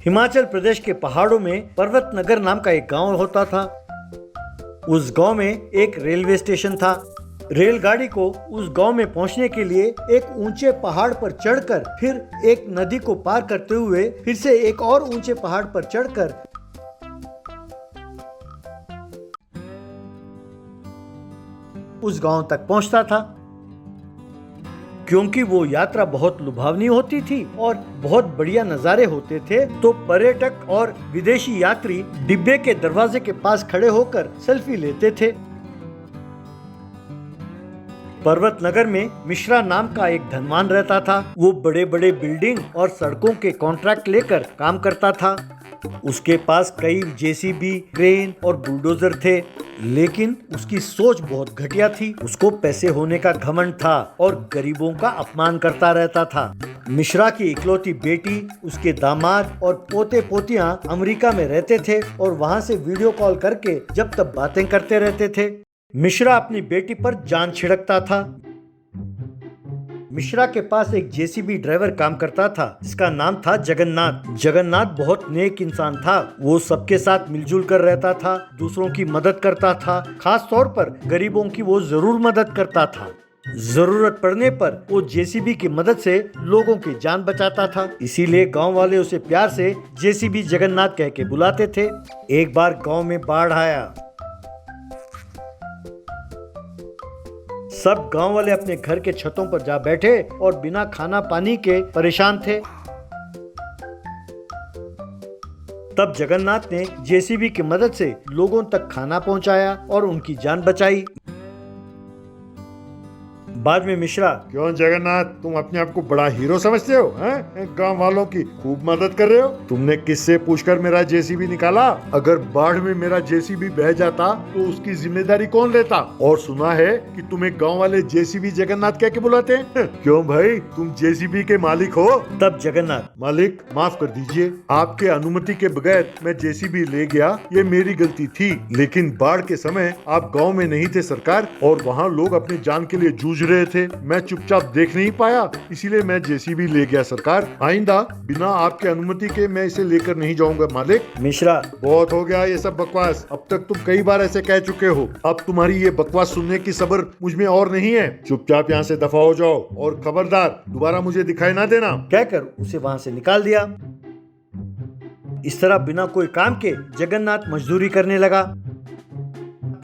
हिमाचल प्रदेश के पहाड़ों में पर्वत नगर नाम का एक गांव होता था। उस गांव में एक रेलवे स्टेशन था। रेलगाड़ी को उस गांव में पहुंचने के लिए एक ऊंचे पहाड़ पर चढ़कर, फिर एक नदी को पार करते हुए, फिर से एक और ऊंचे पहाड़ पर चढ़कर उस गांव तक पहुंचता था। क्योंकि वो यात्रा बहुत लुभावनी होती थी और बहुत बढ़िया नज़ारे होते थे, तो पर्यटक और विदेशी यात्री डिब्बे के दरवाजे के पास खड़े होकर सेल्फी लेते थे। पर्वत नगर में मिश्रा नाम का एक धनवान रहता था। वो बड़े बड़े बिल्डिंग और सड़कों के कॉन्ट्रैक्ट लेकर काम करता था। उसके पास कई जेसीबी, क्रेन और बुलडोजर थे, लेकिन उसकी सोच बहुत घटिया थी। उसको पैसे होने का घमंड था और गरीबों का अपमान करता रहता था। मिश्रा की इकलौती बेटी, उसके दामाद और पोते पोतियां अमेरिका में रहते थे और वहां से वीडियो कॉल करके जब तब बातें करते रहते थे। मिश्रा अपनी बेटी पर जान छिड़कता था। मिश्रा के पास एक जेसीबी ड्राइवर काम करता था, जिसका नाम था जगन्नाथ। जगन्नाथ बहुत नेक इंसान था। वो सबके साथ मिलजुल कर रहता था, दूसरों की मदद करता था। खास तौर पर गरीबों की वो जरूर मदद करता था। जरूरत पड़ने पर वो जेसीबी की मदद से लोगों की जान बचाता था। इसीलिए गांव वाले उसे प्यार से जेसीबी जगन्नाथ कह के बुलाते थे। एक बार गांव में बाढ़ आया। सब गांव वाले अपने घर के छतों पर जा बैठे और बिना खाना पानी के परेशान थे। तब जगन्नाथ ने जेसीबी की मदद से लोगों तक खाना पहुंचाया और उनकी जान बचाई। बाद में मिश्रा, क्यों जगन्नाथ, तुम अपने आप को बड़ा हीरो समझते हो हैं? गांव वालों की खूब मदद कर रहे हो। तुमने किससे पूछकर मेरा जेसीबी निकाला? अगर बाढ़ में मेरा जेसीबी बह जाता तो उसकी जिम्मेदारी कौन लेता? और सुना है कि तुम्हें गांव वाले जेसीबी जगन्नाथ कह के बुलाते हैं। क्यों भाई, तुम जेसीबी के मालिक हो? तब जगन्नाथ, मालिक माफ कर दीजिए, आपके अनुमति के बगैर मैं जेसीबी ले गया, ये मेरी गलती थी। लेकिन बाढ़ के समय आप गाँव में नहीं थे सरकार, और वहाँ लोग अपनी जान के लिए जूझ रहे थे। मैं चुपचाप देख नहीं पाया, इसीलिए मैं जेसीबी ले गया सरकार। आइंदा बिना आपके अनुमति के मैं इसे लेकर नहीं जाऊंगा मालिक। मिश्रा, बहुत हो गया ये सब बकवास। अब तक तुम कई बार ऐसे कह चुके हो। अब तुम्हारी ये बकवास सुनने की सब्र मुझ में और नहीं है। चुपचाप यहाँ से दफा हो जाओ और खबरदार दोबारा मुझे दिखाई ना देना। कहकर उसे वहां से निकाल दिया। इस तरह बिना कोई काम के जगन्नाथ मजदूरी करने लगा।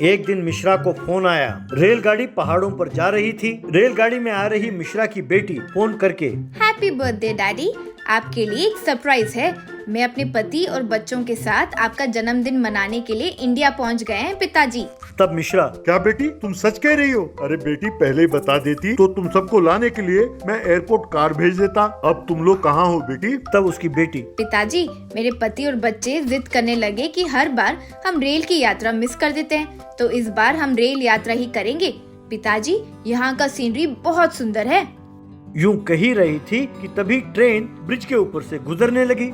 एक दिन मिश्रा को फोन आया। रेलगाड़ी पहाड़ों पर जा रही थी। रेलगाड़ी में आ रही मिश्रा की बेटी फोन करके, हैप्पी बर्थडे डैडी, आपके लिए एक सरप्राइज है। मैं अपने पति और बच्चों के साथ आपका जन्मदिन मनाने के लिए इंडिया पहुंच गए हैं पिताजी। तब मिश्रा, क्या बेटी, तुम सच कह रही हो? अरे बेटी, पहले बता देती तो तुम सबको लाने के लिए मैं एयरपोर्ट कार भेज देता। अब तुम लोग कहाँ हो बेटी? तब उसकी बेटी, पिताजी, मेरे पति और बच्चे जिद करने लगे कि हर बार हम रेल की यात्रा मिस कर देते हैं, तो इस बार हम रेल यात्रा ही करेंगे। पिताजी, यहाँ का सीनरी बहुत सुंदर है। यूं कही रही थी कि तभी ट्रेन ब्रिज के ऊपर से गुजरने लगी।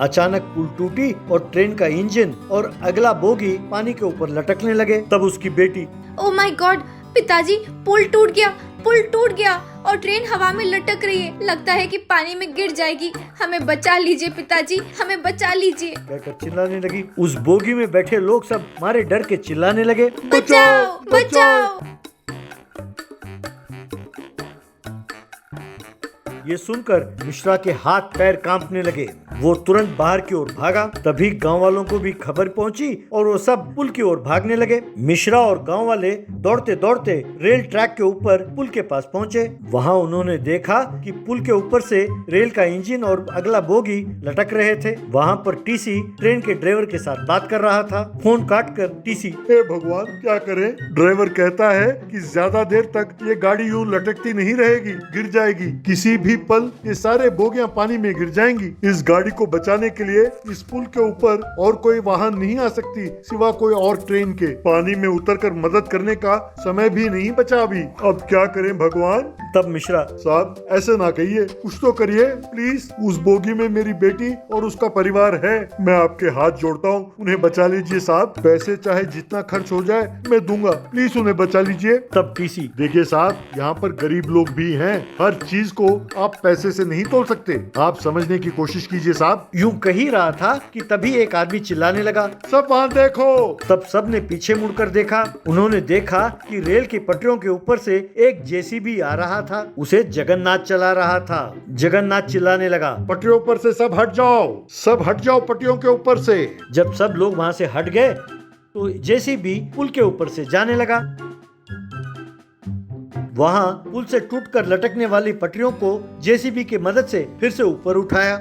अचानक पुल टूटी और ट्रेन का इंजन और अगला बोगी पानी के ऊपर लटकने लगे। तब उसकी बेटी, ओह माय गॉड पिताजी, पुल टूट गया और ट्रेन हवा में लटक रही है। लगता है कि पानी में गिर जाएगी। हमें बचा लीजिए पिताजी, हमें बचा लीजिए, कहकर चिल्लाने लगी। उस बोगी में बैठे लोग सब मारे डर के चिल्लाने लगे, बचाओ बचाओ। ये सुनकर मिश्रा के हाथ पैर कांपने लगे। वो तुरंत बाहर की ओर भागा। तभी गांव वालों को भी खबर पहुंची और वो सब पुल की ओर भागने लगे। मिश्रा और गांव वाले दौड़ते दौड़ते रेल ट्रैक के ऊपर पुल के पास पहुंचे। वहां उन्होंने देखा कि पुल के ऊपर से रेल का इंजन और अगला बोगी लटक रहे थे। वहां पर टीसी ट्रेन के ड्राइवर के साथ बात कर रहा था। फोन काटकर टीसी, हे भगवान, क्या करे? ड्राइवर कहता है कि ज्यादा देर तक ये गाड़ी यूं लटकती नहीं रहेगी, गिर जाएगी। किसी भी पल ये सारे बोगियां पानी में गिर जाएंगी। इस गाड़ी गाड़ी को बचाने के लिए इस पुल के ऊपर और कोई वाहन नहीं आ सकती सिवा कोई और ट्रेन के। पानी में उतरकर मदद करने का समय भी नहीं बचा अभी। अब क्या करें भगवान? तब मिश्रा, साहब ऐसे ना कहिए, कुछ तो करिए प्लीज। उस बोगी में मेरी बेटी और उसका परिवार है। मैं आपके हाथ जोड़ता हूँ, उन्हें बचा लीजिए साहब। पैसे चाहे जितना खर्च हो जाए मैं दूंगा, प्लीज उन्हें बचा लीजिए। तब टीसी, देखिए साहब, यहाँ पर गरीब लोग भी हैं। हर चीज को आप पैसे से नहीं तोल सकते। आप समझने की कोशिश कीजिए साहब। यूं कही रहा था कि तभी एक आदमी चिल्लाने लगा, सब वहाँ देखो। तब सब ने पीछे मुड़कर देखा। उन्होंने देखा कि रेल की पटरियों के ऊपर से एक जेसीबी आ रहा था। उसे जगन्नाथ चला रहा था। जगन्नाथ चिल्लाने लगा, पटरियों पर से सब हट जाओ, सब हट जाओ पटरियों के ऊपर से। जब सब लोग वहां से हट गए तो जेसीबी पुल के ऊपर से जाने लगा। वहां पुल से टूटकर लटकने वाली पटरियों को जेसीबी की मदद से फिर से ऊपर उठाया।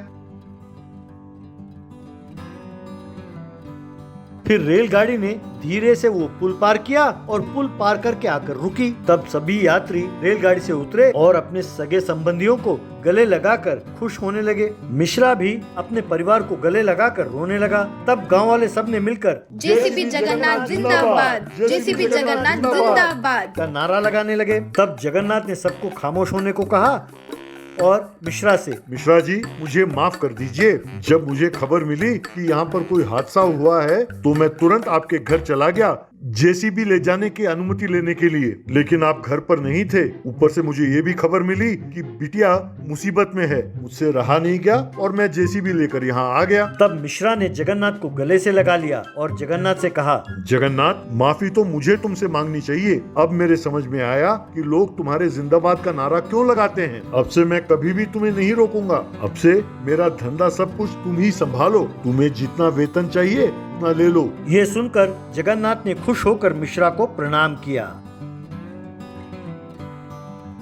फिर रेलगाड़ी ने धीरे से वो पुल पार किया और पुल पार करके आकर रुकी। तब सभी यात्री रेलगाड़ी से उतरे और अपने सगे संबंधियों को गले लगाकर खुश होने लगे। मिश्रा भी अपने परिवार को गले लगाकर रोने लगा। तब गांव वाले सब ने मिलकर जेसीबी जगन्नाथ जिंदाबाद, जेसीबी जगन्नाथ जिंदाबाद का नारा लगाने लगे। तब जगन्नाथ ने सबको खामोश होने को कहा और मिश्रा से, मिश्रा जी मुझे माफ कर दीजिए। जब मुझे खबर मिली कि यहाँ पर कोई हादसा हुआ है तो मैं तुरंत आपके घर चला गया जेसीबी ले जाने की अनुमति लेने के लिए, लेकिन आप घर पर नहीं थे। ऊपर से मुझे ये भी खबर मिली कि बिटिया मुसीबत में है। मुझसे रहा नहीं गया और मैं जेसीबी लेकर यहाँ आ गया। तब मिश्रा ने जगन्नाथ को गले से लगा लिया और जगन्नाथ से कहा, जगन्नाथ माफी तो मुझे तुमसे मांगनी चाहिए। अब मेरे समझ में आया कि लोग तुम्हारे जिंदाबाद का नारा क्यों लगाते हैं। अब से मैं कभी भी तुम्हें नहीं रोकूंगा। अब से मेरा धंधा सब कुछ तुम ही संभालो। तुम्हें जितना वेतन चाहिए उतना ले लो। ये सुनकर जगन्नाथ ने खुश होकर मिश्रा को प्रणाम किया।